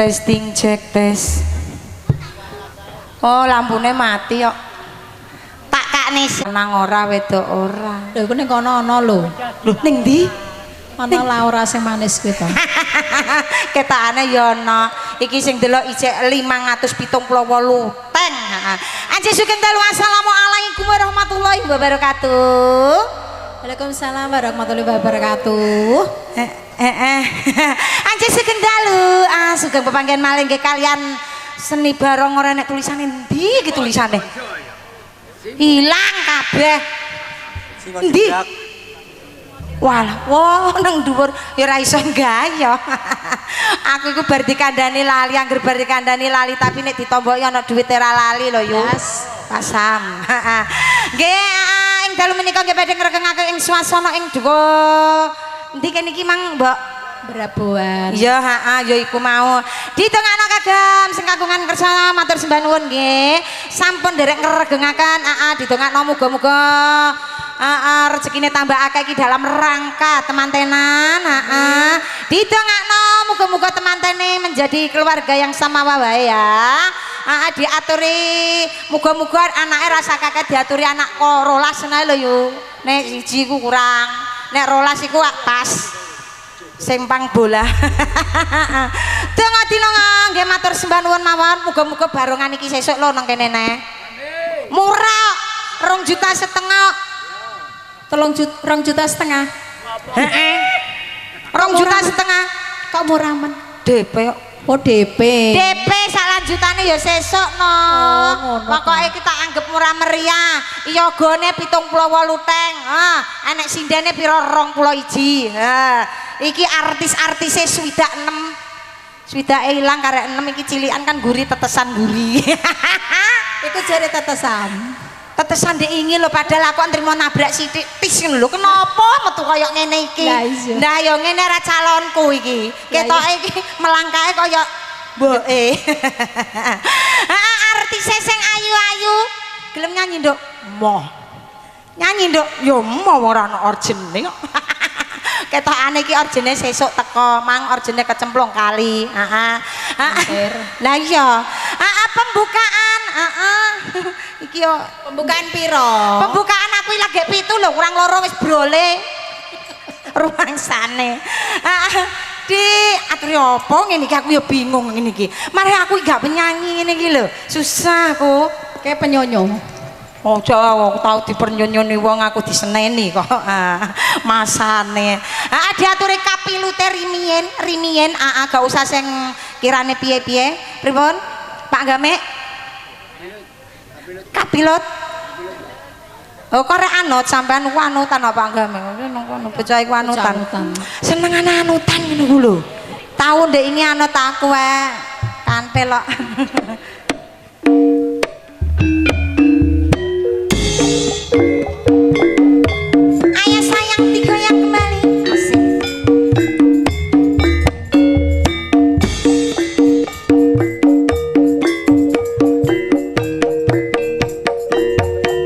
Testing cek tes. Oh, lampune mati kok. Tak kakne senang ora wedok ora. Lho iku ning kono ana lho. Lho ning ndi? Ana Laura sing manis kuwi to. Ketokane ya ana. Iki sing delok ijek 578 teng. Anjir sugeng dalu assalamualaikum warahmatullahi wabarakatuh. Waalaikumsalam warahmatullahi wabarakatuh. Anjir sugeng dalu. Sugeng pepanggen malih nggih kalian seni barong ora nek tulisane endi iki tulisane? Hilang kabeh. Endi? Walah, wah nang dhuwur ya ora iso gaya. Aku iku bar dikandani lali, angger bar dikandani lali tapi nek ditomboki ana dhuwit ora lali lho yo. Pasam. Nggih, ing dalu menika nggih badhe ngregengaken ing swasana ing dhuwur. Endi kene iki Mang, Mbok? Braboan. Ya, ya iku mau. Ditengahna kagem sing kagungan kersa matur sembah nuwun nggih. Sampun derek ngregengaken ditongakno muga-muga rezekine tambah akeh iki dalam rangka temantenan. Ditongakno muga-muga temantene menjadi keluarga yang sama wae ya. Diaturi muga-muga anake rasa kakek diaturi anak kok 12 ae lho yo. Nek siji ku kurang, nek 12 iku pas. Sempang bola. Tengah dina nggih matur sembah nuwun mawon muga-muga barongan iki sesuk lho nang kene nek. Murah 2,5 juta. 2,5 juta. Heeh. 2,5 juta. Kok murah men? DP kok. Oh DP. DP salanjutane ya sesuk no. Pokoke kita anggap murah meriah. Iyagane 78 teng. Enek sindene pira 21. Iki artis-artise swidak 6. Swidake ilang karek 6 iki cilikan kan guri tetesan guri. Iku jare tetesan. Tetesan diingi lho padahal aku nrimo nabrak sithik tis ngono lho. Kenapa metu kaya ngene iki? Nah ya ngene ra calonku iki. Ketoke iki melangkahe kaya mboke. Artise sing ayu-ayu gelem nyanyi nduk. Moh. Nyanyi nduk ya moh ora ana orjene kok. Ketokane iki orjene sesuk teko, Mang orjene kecemplung kali. Lah iya. Pembukaan. Iki yo pembukaan piro? Pembukaan aku lagi 7 lho, kurang loro wis brole. Rumangsane. Di aturi apa ngene iki aku ya bingung ngene iki. Mari aku gak penyanyi ngene iki lho. Susah aku. Kayak penyonyo. Ojo aku tau dipernyonyoni wong aku diseneni kok. Masane. Diaturi kapilute rimien gak usah sing kirane piye-piye. Pripun? Pak Gamek? Kapilot. Oh kok rek anut sampean wanutan apa Gamek? Nang kono bocah iku anutan. Senengane anutan ngono ku lho. Tau ndek ini anut aku wae. Kantel kok. Ayah sayang digoyang kembali. Asik.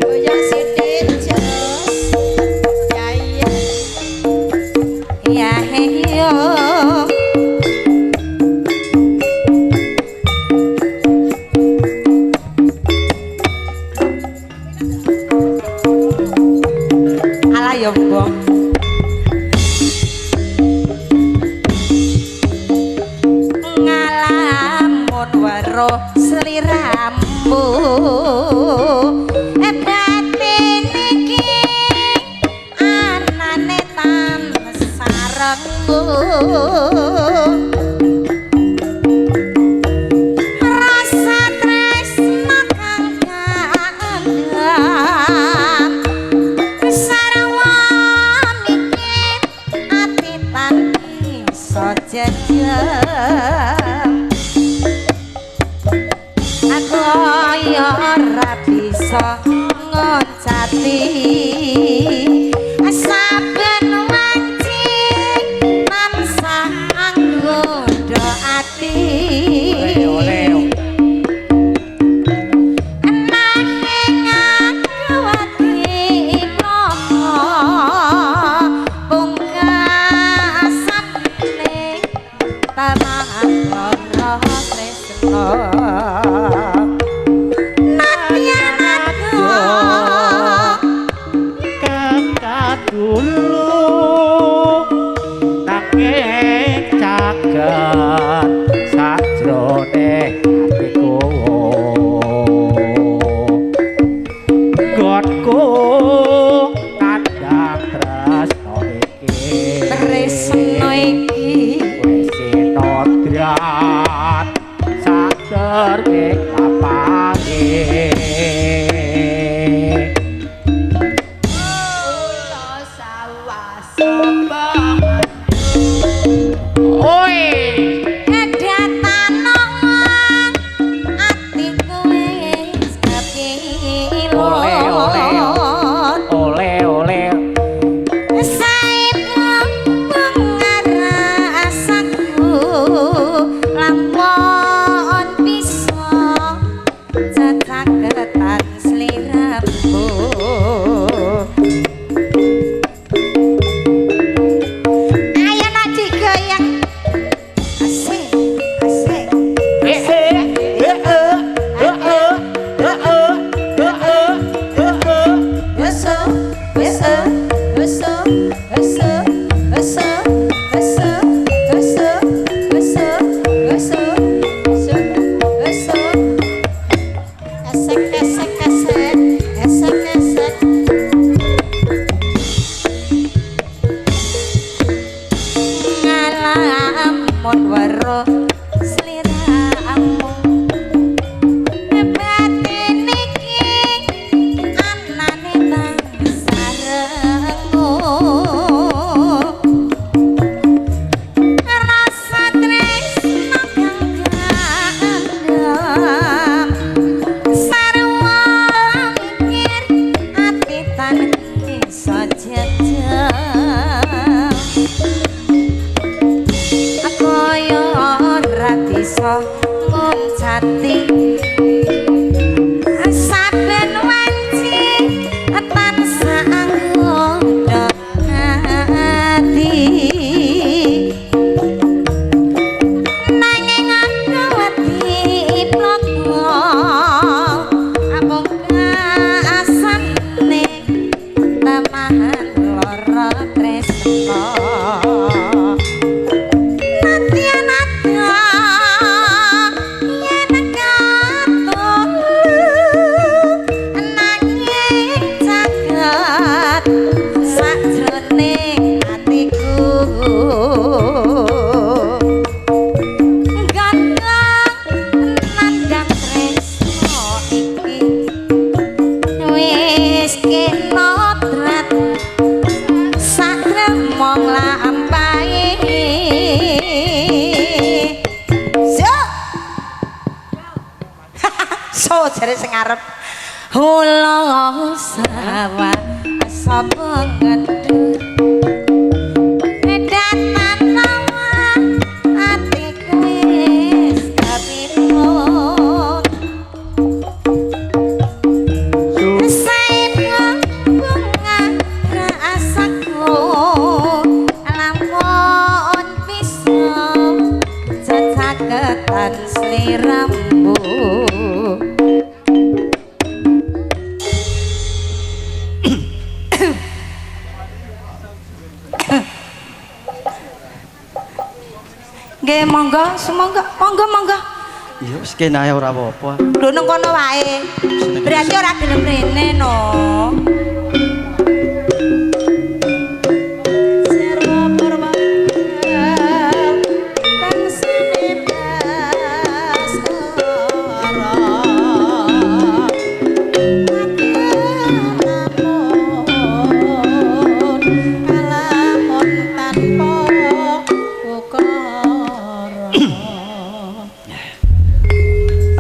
Goyang sithik jos. Ya iya. Ya heyo. Alah ya mbok. Ngalamun waro sliramu. Batin iki anane tan sarengmu. Rasa tresno kang kaendam sarwan iki ati tan iso jejem. Aku ya ora bisa ngoncati saben wanci tansah anggodo ati. Nanging aku ati nomo pungkasan ning tanah loro. Oi. Kedatan nang atiku wis kepilon. Oleh. Saipku ngarasaku lampun bisa cacaketan sliramu. Ayo nak digoyang. Asik. Ngalamun weruh sliramu batin iki anane bangsa rengu rasa tresno kang gandam sarwa mikir ati tan iso jajal kaya ora bisa nguncati saben wanci tansah anggodo ati nanging aku wedi ploko amung asane tamahan lara tresno jare sing arep hula sawah sapa ngendur datan lawa atiku wis kapitun saipun bunga rasaku lampun bisa cacaketan sliramu. Nggih, monggo, semonggo, monggo. Iya, wis kene ae ora apa-apa. Lho nang kono wae. Berarti ora gelem rene no. Serba purba tansane baskara kalamun tanpa ukara.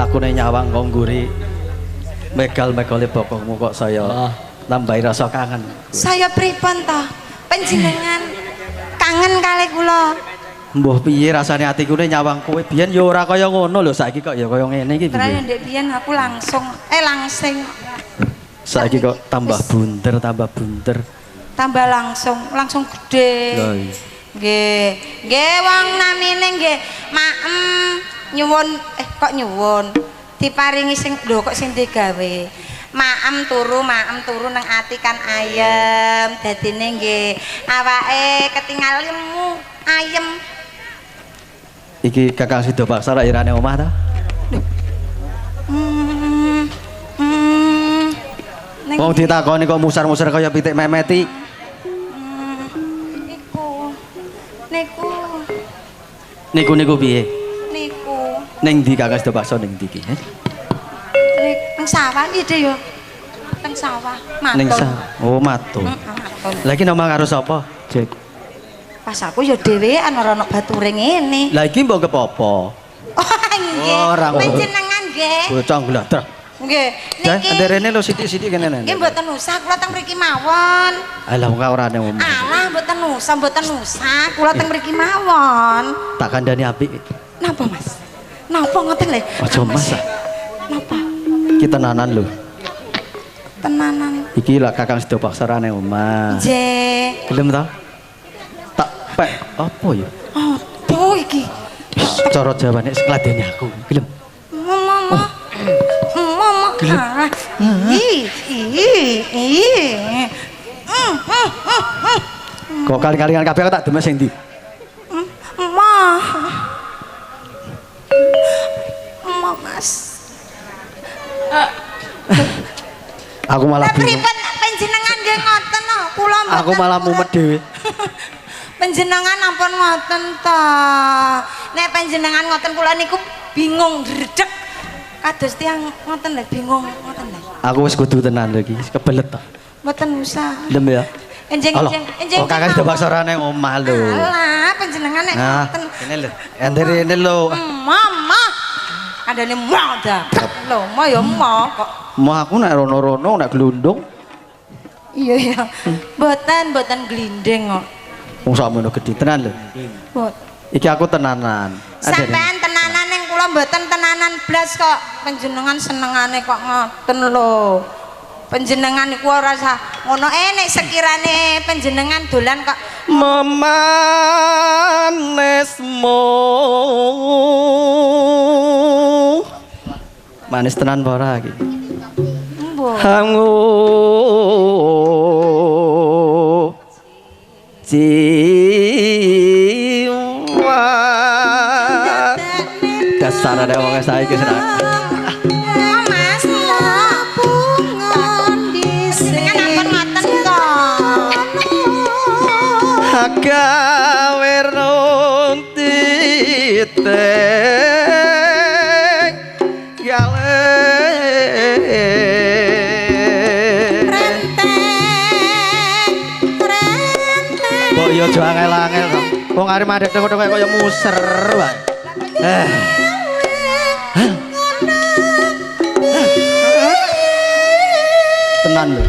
Aku nek nyawang kok ngguri megal-megale bokongmu kok saya nambahi rasa kangen. Saya pripun to? Panjenengan kangen kalih kula. Mbah piye rasane atiku nek nyawang kowe biyen ya ora kaya ngono lho, saiki kok ya kaya ngene iki Terus piye. ndek biyen aku langsing. Saiki kok tambah bunter, Tambah langsung gede. Lah iya. Nggih wong namine nggih maem nyuwun kok nyuwun diparingi sing lho kok sing digawe maem turu nang ati kan ayem dadine nggih awake ketinggal lemu ayem Iki Kakang Sido Paksa ra irane omah ta? Wong ditakoni kok musar-musar kaya pitik memeti. Niku piye? Ning ndi Kakang Sido Paksa ning ndi iki? Nang sawah iki yo. Nang sawah. Ning sawah. Oh, matul. Lah iki nomah karo sapa, Jek? Pas aku ya dhewean ora ana bature ngene. Lah iki mbok kepopo? Oh, nggih. Ora ngono. Panjenengan nggih. Bocah gladah. Nggih. Ya, Niki anderene lho sithik-sithik kene. nggih mboten usah kula teng mriki mawon. Alah wong ora ana ngomong. Alah mboten usah kula teng mriki mawon. Tak kandhani apik. Napa Mas? Napa ngoten lho? Aja Mas. Napa? Iki tenanan lho. Tenanan. Iki lak Kakang Sedo Baksara nang omah. Nggih. Gelem ta? Tak pek apa ya? Apa iki? Cara Jawane ngladeni aku. Gelem. Mama. Mama. Kok kali-kalian kabeh aku tak demes sing ndi? Ma. Mas. Aku malah bingung. Pripun panjenengan nggih ngoten no? Kula mboten. Aku malah mumet dhewe. Panjenengan ampun ngoten ta. Nek panjenengan ngoten kula niku bingung dredeg. Kados tiyang ngoten lho bingung ngoten lho. Aku wis kudu tenan lho iki, kebelet ta. Mboten usah. Gelem ya? Enjing. Oh, Kakang Sedo Baksara nang omah lho. Alah panjenengan nek Nah, ngoten. kene lho. Anderene lho. Mama. Kandhane mau dah. Lho, mau ya mau kok. Mau aku nek rono-rono nek glundung. Iya ya. Mboten glinding kok. Wong sakmono gedhe tenan lho. Mbot. Iki aku tenanan. Sampean tenanan ning kula mboten tenanan blas kok. Panjenengan senengane kok ngoten lho. Panjenengan niku ora usah ngono nek sekirane panjenengan dolan kok memanesmu. Manis tenan apa ora iki? mbok. Hangu jiwa dasar ada wong saiki seneng. Mas dengan ampun ngoten kok. Gawe rontitek gale kok yo aja angel-angel kok. Wong arep madhek tok kaya muser wae. Tenan lho.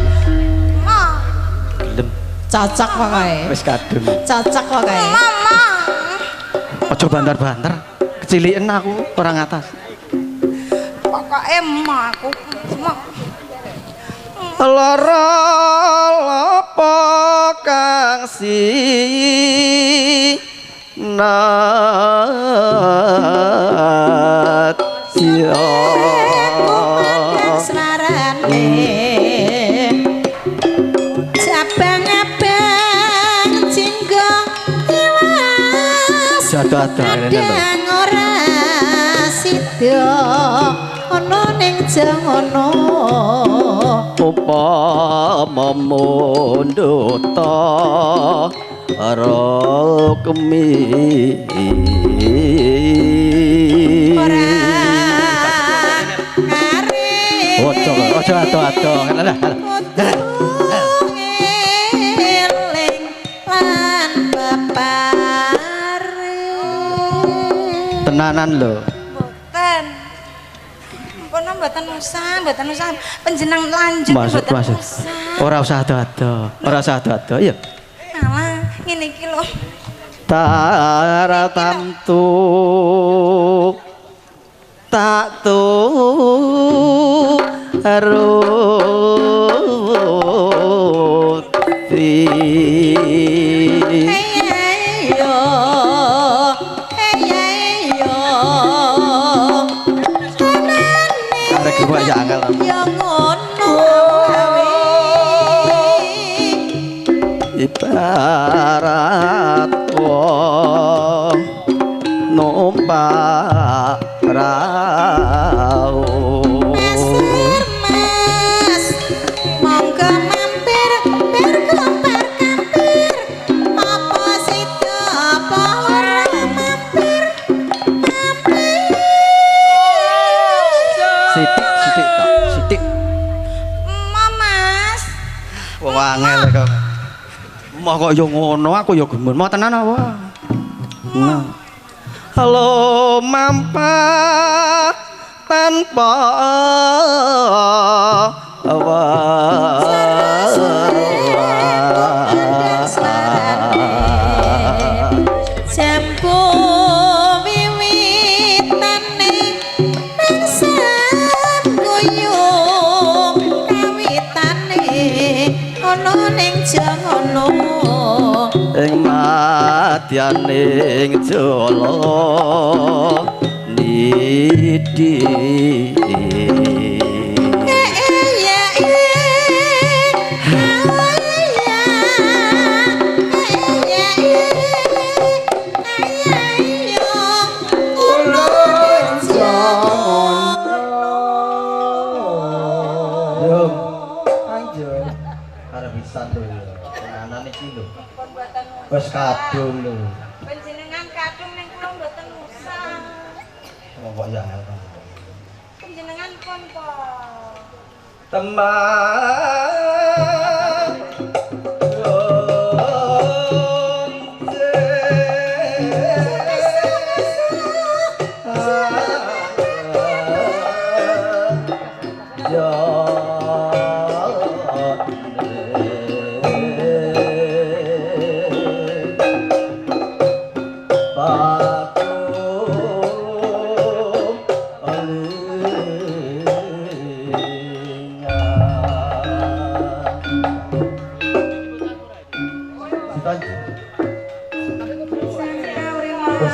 Gelem Cocok pokoke. wis kadung. Cocok pokoke. Mama. Aja banter-banter. Keciliken aku orang atas. Pokoke aku. Lara apa kang sinatya Swarane cabang-abang jinggo iwas jatuh-jatuh ini lho. kadang ora sida ana ning jangono Upama munduta karo kemi ora arep ojo ado-ado eling lan bapare tenanan lho. Mboten. Ampun mboten usah panjenengan lanjut Maksud mboten usah. ora usah ado-ado. Ora usah ado-ado ya. Alah, ngene iki lho. Tara tamtu tak tu ruti ayo karek gua ya angel ya ngono ibarat wong numpak prau Mas monggo mampir berkompar kampir apa sida apa ora mampir sithik tok sithik Mas. wong angel kok moh kok yo ngono, aku yo gemen mau tenan apa. Nah. Halo mampah tanpa Jambu wiwitane nangsan guyung kawitane ana ning jangono ing madyaning jala nidi Wes kadung lho. Panjenengan kadung ning kula mboten usah. Kok ya. Panjenengan pun po. Teman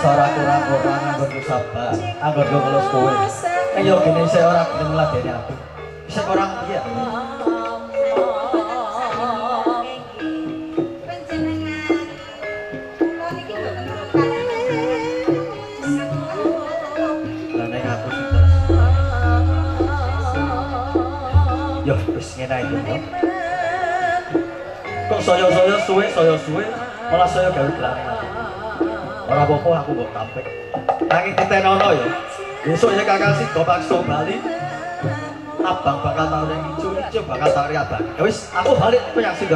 Ora kurang-kurang anggon sabar, anggon ngelus kowe. Nek yo gene sik ora gelem ngladeni aku. Bisa orang iya. Nek aku sih. Yo wis ngene ae to. Kok saya suwe malah saya gawe gelane aku. Ora apa-apa aku mbok tampik. Nanging ditenono ya. Besok ya Kakang Sido paksa bali. Abang bakal tau ning ijo bakal tak riabak. Ya wis, aku balik menyang Sido.